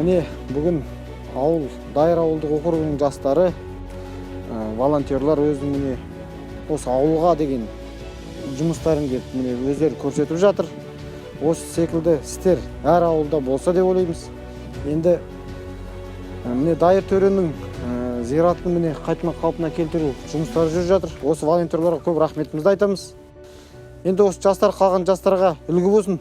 Міне бүгін Дайыр ауылдық округінің жастары, волонтерлар өзінің міне осы ауылға деген жұмыстарын келіп міне өздері көрсетіп жатыр. Осы секілді істер әр ауылда болса деп ойлаймыз. Енді міне Дайыр төренің зиратын міне қайтадан қалпына келтіру жұмыстары жүріп жатыр. Осы волонтерларға көп рахметімізді айтамыз. Енді осы жастар қалған жастарға үлгі болсын.